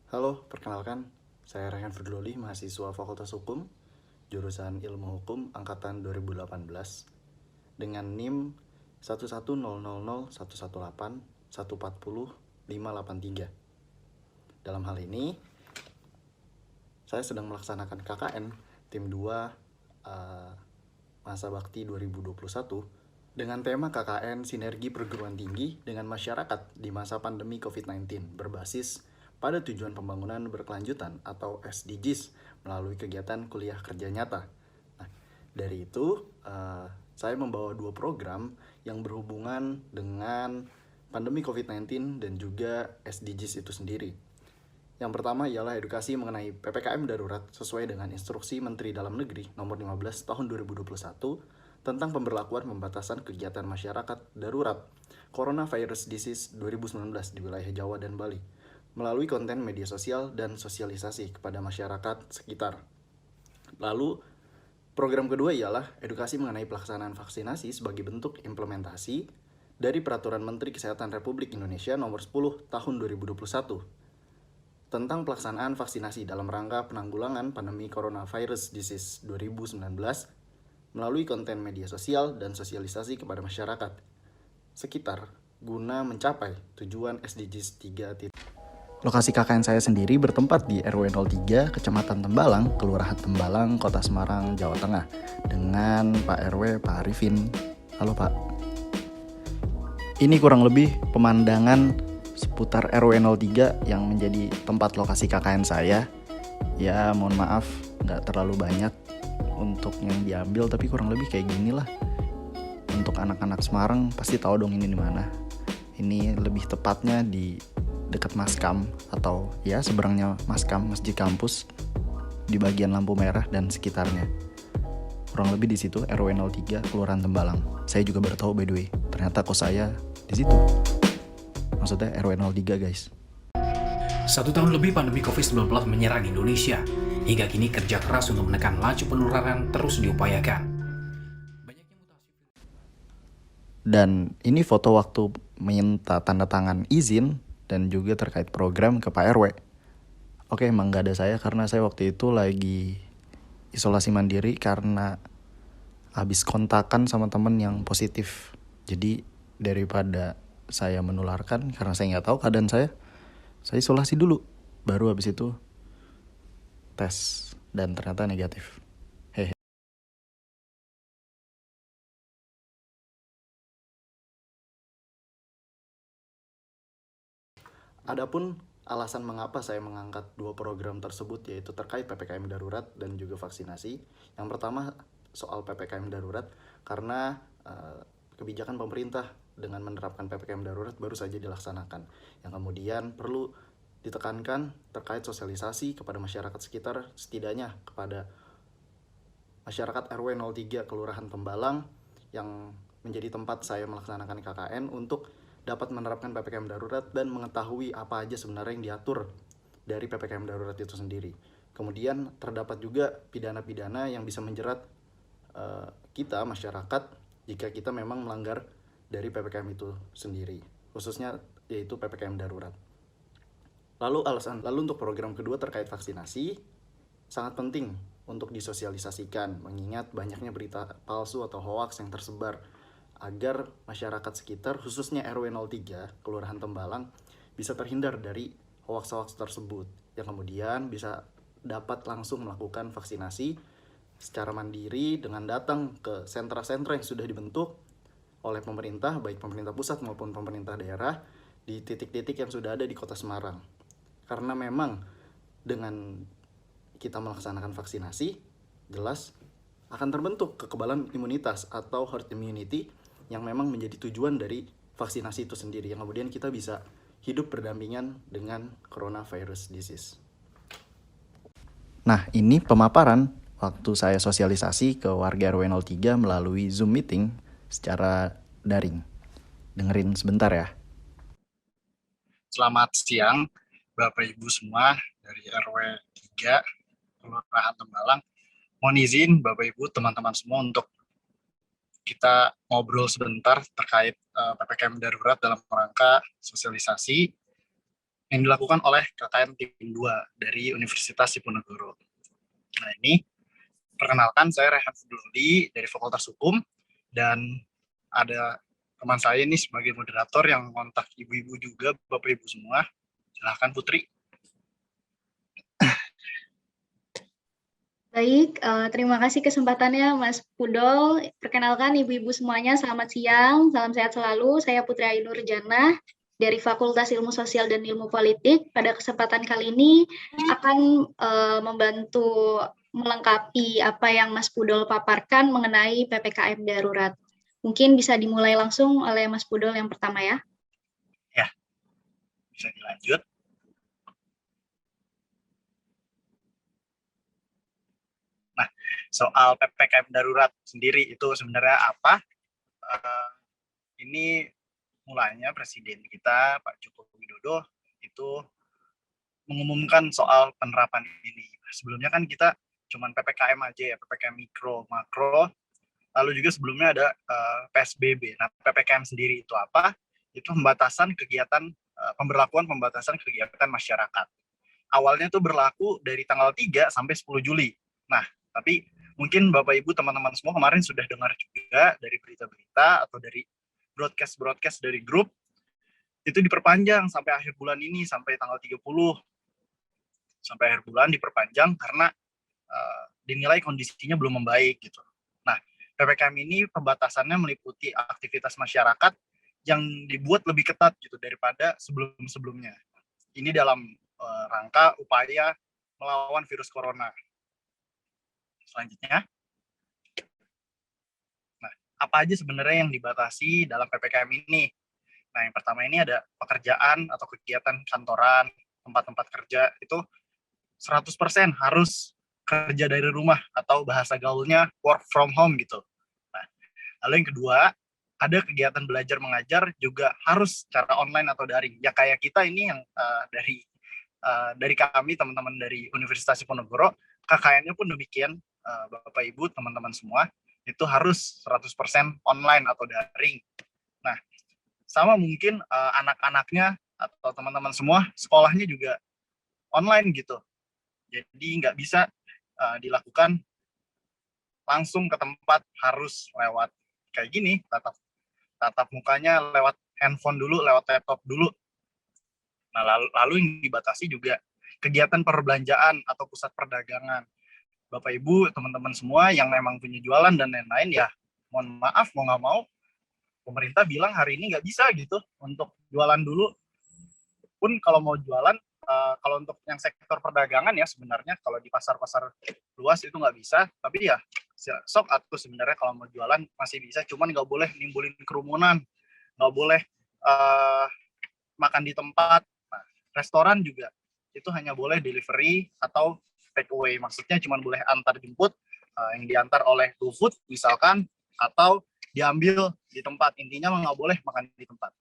Halo, perkenalkan, saya Rayhan Firdloli, mahasiswa Fakultas Hukum, jurusan Ilmu Hukum angkatan 2018 dengan NIM 11000118180 Dalam hal ini, saya sedang melaksanakan KKN tim 2 Masa Bakti 2021 dengan tema KKN Sinergi Perguruan Tinggi dengan Masyarakat di masa pandemi COVID-19 berbasis pada tujuan pembangunan berkelanjutan atau SDGs melalui kegiatan kuliah kerja nyata. Nah, dari itu saya membawa 2 program yang berhubungan dengan pandemi COVID-19 dan juga SDGs itu sendiri. Yang pertama ialah edukasi mengenai PPKM darurat sesuai dengan Instruksi Menteri Dalam Negeri Nomor 15 Tahun 2021 tentang pemberlakuan pembatasan kegiatan masyarakat darurat Coronavirus Disease 2019 di wilayah Jawa dan Bali melalui konten media sosial dan sosialisasi kepada masyarakat sekitar. Lalu, program kedua ialah edukasi mengenai pelaksanaan vaksinasi sebagai bentuk implementasi dari Peraturan Menteri Kesehatan Republik Indonesia Nomor 10 Tahun 2021 tentang pelaksanaan vaksinasi dalam rangka penanggulangan pandemi Coronavirus Disease 2019 melalui konten media sosial dan sosialisasi kepada masyarakat sekitar guna mencapai tujuan SDGs 3. Lokasi KKN saya sendiri bertempat di RW 03, Kecamatan Tembalang, Kelurahan Tembalang, Kota Semarang, Jawa Tengah dengan Pak RW, Pak Arifin. Halo Pak. Ini kurang lebih pemandangan seputar RW 03 yang menjadi tempat lokasi KKN saya. Ya mohon maaf nggak terlalu banyak untuk yang diambil, tapi kurang lebih kayak gini lah. Untuk anak-anak Semarang pasti tahu dong ini di mana. Ini lebih tepatnya di dekat Maskam atau ya seberangnya Maskam, Masjid Kampus, di bagian lampu merah dan sekitarnya. Kurang lebih di situ RW 03 Kelurahan Tembalang. Saya juga baru tahu by the way, ternyata kos saya di situ. Maksudnya RW 03 guys. 1 tahun lebih pandemi COVID-19 menyerang Indonesia. Hingga kini kerja keras untuk menekan laju penularan terus diupayakan. Dan ini foto waktu minta tanda tangan izin dan juga terkait program ke Pak RW. Oke, emang gak ada saya karena saya waktu itu lagi isolasi mandiri karena habis kontakan sama temen yang positif. Jadi daripada saya menularkan karena saya nggak tahu keadaan saya isolasi dulu, baru habis itu tes dan ternyata negatif. Hehe. Adapun alasan mengapa saya mengangkat 2 program tersebut yaitu terkait PPKM darurat dan juga vaksinasi. Yang pertama soal PPKM darurat karena kebijakan pemerintah dengan menerapkan PPKM darurat baru saja dilaksanakan. Yang kemudian perlu ditekankan terkait sosialisasi kepada masyarakat sekitar, setidaknya kepada masyarakat RW 03 Kelurahan Tembalang yang menjadi tempat saya melaksanakan KKN untuk dapat menerapkan PPKM darurat dan mengetahui apa aja sebenarnya yang diatur dari PPKM darurat itu sendiri. Kemudian terdapat juga pidana-pidana yang bisa menjerat kita masyarakat jika kita memang melanggar dari PPKM itu sendiri, khususnya yaitu PPKM darurat. Lalu untuk program kedua terkait vaksinasi sangat penting untuk disosialisasikan mengingat banyaknya berita palsu atau hoaks yang tersebar agar masyarakat sekitar khususnya RW 03 Kelurahan Tembalang bisa terhindar dari hoaks-hoaks tersebut yang kemudian bisa dapat langsung melakukan vaksinasi secara mandiri dengan datang ke sentra-sentra yang sudah dibentuk oleh pemerintah, baik pemerintah pusat maupun pemerintah daerah di titik-titik yang sudah ada di Kota Semarang. Karena memang dengan kita melaksanakan vaksinasi, jelas akan terbentuk kekebalan imunitas atau herd immunity yang memang menjadi tujuan dari vaksinasi itu sendiri, yang kemudian kita bisa hidup berdampingan dengan coronavirus disease. Nah, ini pemaparan waktu saya sosialisasi ke warga RW 03 melalui Zoom meeting secara daring. Dengerin sebentar ya. Selamat siang, Bapak Ibu semua dari RW 3 Kelurahan Tembalang. Mohon izin Bapak Ibu, teman-teman semua untuk kita ngobrol sebentar terkait PPKM darurat dalam rangka sosialisasi yang dilakukan oleh KKN Tim 2 dari Universitas Diponegoro. Nah, ini perkenalkan, saya Rehan Fuduldi dari Fakultas Hukum, dan ada teman saya ini sebagai moderator yang kontak ibu-ibu juga, bapak-ibu semua. Silahkan Putri. Baik, terima kasih kesempatannya Mas Pudol. Perkenalkan ibu-ibu semuanya, selamat siang, salam sehat selalu. Saya Putri Ainur Jannah dari Fakultas Ilmu Sosial dan Ilmu Politik. Pada kesempatan kali ini akan membantu melengkapi apa yang Mas Pudol paparkan mengenai PPKM darurat. Mungkin bisa dimulai langsung oleh Mas Pudol yang pertama ya. Ya, bisa dilanjut. Nah, soal PPKM darurat sendiri itu sebenarnya apa? Ini mulanya Presiden kita, Pak Joko Widodo, itu mengumumkan soal penerapan ini. Sebelumnya kan kita cuman PPKM aja ya, PPKM mikro, makro, lalu juga sebelumnya ada PSBB. Nah, PPKM sendiri itu apa? Itu pembatasan kegiatan, pemberlakuan pembatasan kegiatan masyarakat. Awalnya itu berlaku dari tanggal 3 sampai 10 Juli. Nah, tapi mungkin Bapak Ibu teman-teman semua kemarin sudah dengar juga dari berita-berita atau dari broadcast dari grup, itu diperpanjang sampai akhir bulan ini, sampai tanggal 30. Sampai akhir bulan diperpanjang karena dinilai kondisinya belum membaik gitu. Nah, PPKM ini pembatasannya meliputi aktivitas masyarakat yang dibuat lebih ketat gitu daripada sebelum-sebelumnya. Ini dalam rangka upaya melawan virus corona. Selanjutnya, nah, apa aja sebenarnya yang dibatasi dalam PPKM ini? Nah, yang pertama ini ada pekerjaan atau kegiatan kantoran, tempat-tempat kerja itu 100% harus kerja dari rumah atau bahasa gaulnya work from home gitu. Nah, lalu yang kedua, ada kegiatan belajar mengajar juga harus secara online atau daring. Ya kayak kita ini yang dari kami teman-teman dari Universitas Diponegoro, KKN-nya pun demikian, Bapak Ibu, teman-teman semua, itu harus 100% online atau daring. Nah, sama mungkin anak-anaknya atau teman-teman semua sekolahnya juga online gitu. Jadi nggak bisa dilakukan langsung ke tempat, harus lewat kayak gini, tatap mukanya lewat handphone dulu, lewat laptop dulu. Nah, lalu yang dibatasi juga kegiatan perbelanjaan atau pusat perdagangan. Bapak Ibu, teman-teman semua yang memang punya jualan dan lain-lain, ya mohon maaf, mau nggak mau, pemerintah bilang hari ini nggak bisa gitu untuk jualan dulu. Pun kalau mau jualan, kalau untuk yang sektor perdagangan ya sebenarnya kalau di pasar-pasar luas itu nggak bisa, tapi ya sok atau sebenarnya kalau mau jualan masih bisa, cuman nggak boleh nimbulin kerumunan, nggak boleh makan di tempat. Nah, restoran juga itu hanya boleh delivery atau take away, maksudnya cuma boleh antar jemput, yang diantar oleh GoFood misalkan, atau diambil di tempat, intinya nggak boleh makan di tempat.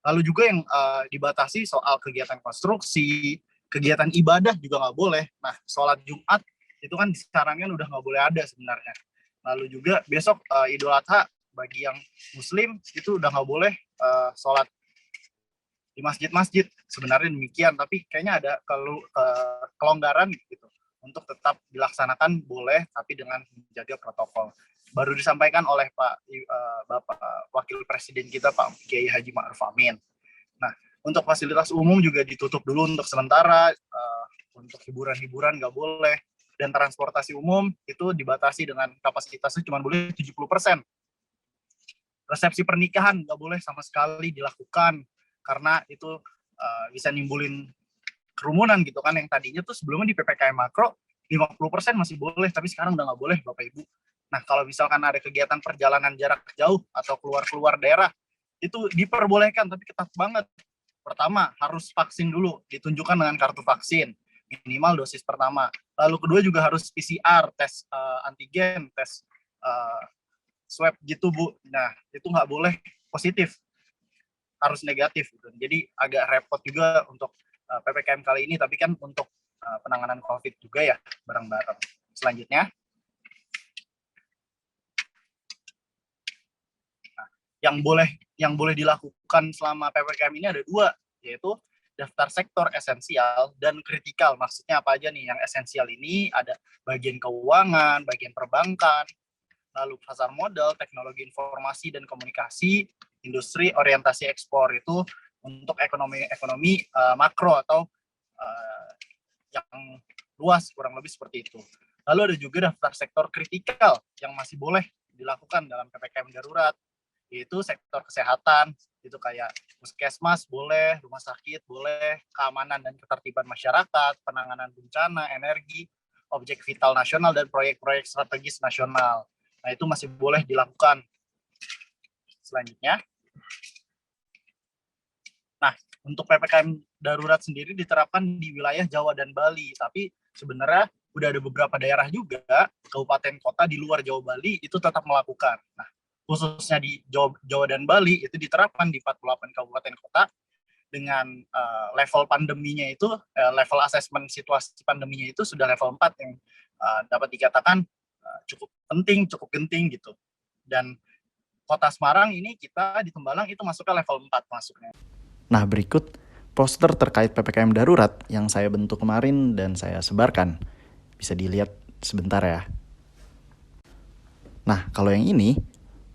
Lalu juga yang dibatasi soal kegiatan konstruksi, kegiatan ibadah juga nggak boleh. Nah, sholat Jumat itu kan disarankan udah nggak boleh ada sebenarnya. Lalu juga besok Idul Adha bagi yang Muslim itu udah nggak boleh sholat di masjid-masjid. Sebenarnya demikian, tapi kayaknya ada kelonggaran gitu untuk tetap dilaksanakan boleh, tapi dengan menjaga protokol. Baru disampaikan oleh Bapak Wakil Presiden kita, Pak Kiai Haji Ma'ruf Amin. Nah, untuk fasilitas umum juga ditutup dulu untuk sementara, untuk hiburan-hiburan nggak boleh, dan transportasi umum itu dibatasi dengan kapasitasnya cuma boleh 70%. Resepsi pernikahan nggak boleh sama sekali dilakukan, karena itu bisa nimbulin kerumunan gitu kan, yang tadinya tuh sebelumnya di PPKM makro 50% masih boleh, tapi sekarang udah nggak boleh Bapak Ibu. Nah, kalau misalkan ada kegiatan perjalanan jarak jauh atau keluar daerah, itu diperbolehkan, tapi ketat banget. Pertama, harus vaksin dulu, ditunjukkan dengan kartu vaksin, minimal dosis pertama. Lalu kedua juga harus PCR, tes antigen, tes swab gitu Bu. Nah, itu nggak boleh positif, harus negatif. Jadi agak repot juga untuk PPKM kali ini, tapi kan untuk penanganan COVID juga ya, bareng-bareng. Selanjutnya, yang boleh dilakukan selama PPKM ini ada dua, yaitu daftar sektor esensial dan kritikal. Maksudnya apa aja nih? Yang esensial ini ada bagian keuangan, bagian perbankan, lalu pasar modal, teknologi informasi dan komunikasi, industri orientasi ekspor. Itu untuk ekonomi makro atau yang luas, kurang lebih seperti itu. Lalu ada juga daftar sektor kritikal yang masih boleh dilakukan dalam PPKM darurat, yaitu sektor kesehatan, itu kayak puskesmas boleh, rumah sakit boleh, keamanan dan ketertiban masyarakat, penanganan bencana, energi, objek vital nasional, dan proyek-proyek strategis nasional. Nah, itu masih boleh dilakukan. Selanjutnya, nah, untuk PPKM darurat sendiri diterapkan di wilayah Jawa dan Bali, tapi sebenarnya udah ada beberapa daerah juga, kabupaten kota di luar Jawa Bali itu tetap melakukan. Nah, khususnya di Jawa dan Bali itu diterapkan di 48 kabupaten kota dengan level pandeminya itu, level asesmen situasi pandeminya itu sudah level 4 yang dapat dikatakan cukup penting, cukup genting gitu. Dan Kota Semarang ini kita di Tembalang itu masuknya level 4 masuknya. Nah, berikut poster terkait PPKM darurat yang saya bentuk kemarin dan saya sebarkan. Bisa dilihat sebentar ya. Nah, kalau yang ini,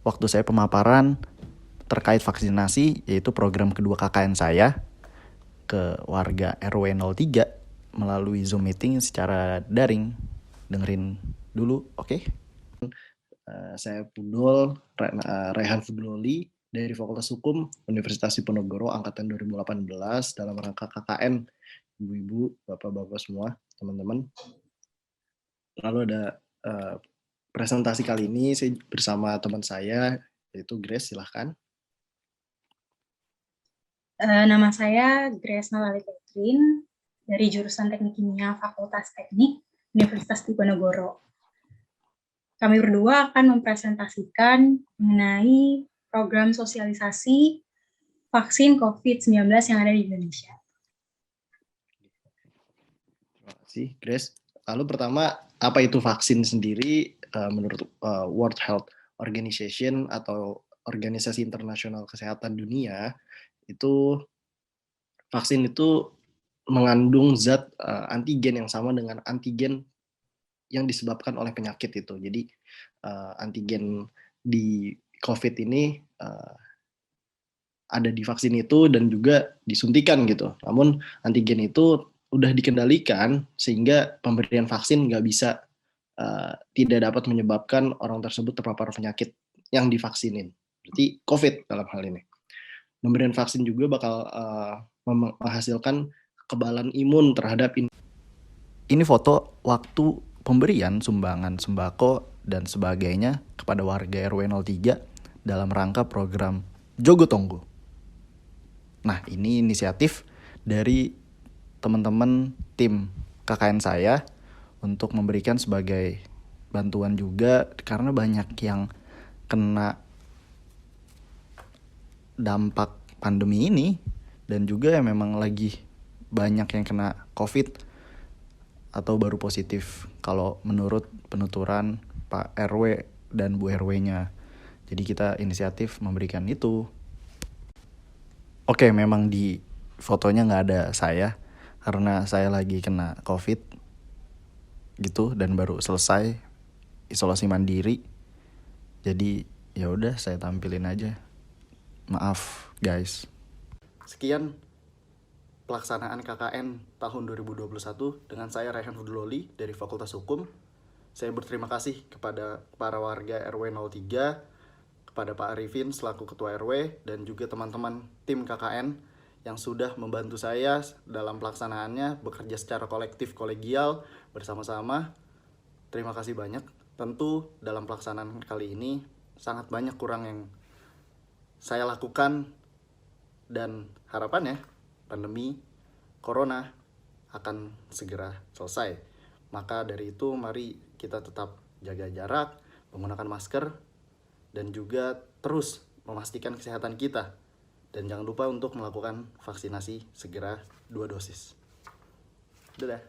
waktu saya pemaparan terkait vaksinasi, yaitu program kedua KKN saya ke warga RW 03 melalui Zoom meeting secara daring. Dengerin dulu, oke? Saya Pudol, Rehan Fudloli dari Fakultas Hukum Universitas Diponegoro angkatan 2018 dalam rangka KKN. Ibu-ibu, bapak-bapak semua, teman-teman. Lalu ada presentasi kali ini saya bersama teman saya, yaitu Grace, silahkan. Nama saya Grace Nalali Catherine dari jurusan Teknik Kimia Fakultas Teknik Universitas Diponegoro. Kami berdua akan mempresentasikan mengenai program sosialisasi vaksin COVID-19 yang ada di Indonesia. Terima kasih, Grace. Lalu pertama, apa itu vaksin sendiri menurut World Health Organization atau Organisasi Internasional Kesehatan Dunia? Itu vaksin itu mengandung zat antigen yang sama dengan antigen yang disebabkan oleh penyakit itu. Jadi antigen di COVID ini ada di vaksin itu dan juga disuntikan gitu. Namun antigen itu udah dikendalikan sehingga pemberian vaksin nggak bisa tidak dapat menyebabkan orang tersebut terpapar penyakit yang divaksinin. Berarti COVID dalam hal ini. Pemberian vaksin juga bakal menghasilkan kekebalan imun terhadap ini. Ini foto waktu pemberian sumbangan sembako dan sebagainya kepada warga RW 03 dalam rangka program Jogotongo. Nah, ini inisiatif dari teman-teman tim KKN saya untuk memberikan sebagai bantuan juga karena banyak yang kena dampak pandemi ini dan juga memang lagi banyak yang kena COVID atau baru positif kalau menurut penuturan Pak RW dan Bu RW-nya. Jadi kita inisiatif memberikan itu. Oke, memang di fotonya nggak ada saya karena saya lagi kena COVID gitu dan baru selesai isolasi mandiri. Jadi ya udah saya tampilin aja. Maaf guys. Sekian pelaksanaan KKN tahun 2021 dengan saya Rehan Fudloli dari Fakultas Hukum. Saya berterima kasih kepada para warga RW 03, kepada Pak Arifin selaku Ketua RW, dan juga teman-teman tim KKN yang sudah membantu saya dalam pelaksanaannya, bekerja secara kolektif, kolegial, bersama-sama. Terima kasih banyak. Tentu dalam pelaksanaan kali ini sangat banyak kurang yang saya lakukan dan harapannya pandemi Corona akan segera selesai. Maka dari itu mari kita tetap jaga jarak, menggunakan masker, dan juga terus memastikan kesehatan kita. Dan jangan lupa untuk melakukan vaksinasi segera 2 dosis. Dadah.